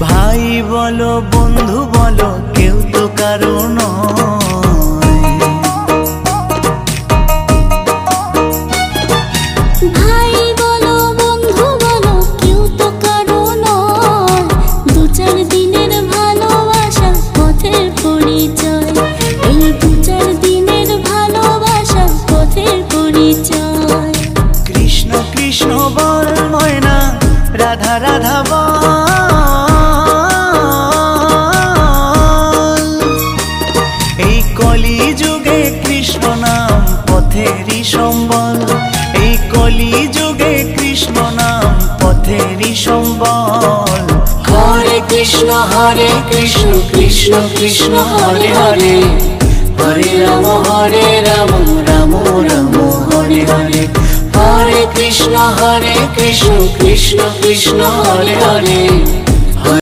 ভাই বলো বন্ধু বলো কেউ তো কারো নয়। ভাই বলো বন্ধু বলো কেউ তো কারো নয়। দু চার দিনের ভালোবাসা পথের পরিচয়। এই দু চার দিনের ভালোবাসা পথের পরিচয়। কৃষ্ণ কৃষ্ণ বল ময়না রাধা রাধা বল। এই কলি যুগে কৃষ্ণ নাম পথেরই সম্বল। এই কলি যুগে কৃষ্ণ নাম পথেরই সম্বল। হরে কৃষ্ণ কৃষ্ণ কৃষ্ণ হরে হরে। হরে রাম রাম রাম হরে হরে। হরে কৃষ্ণ কৃষ্ণ কৃষ্ণ হরে হরে।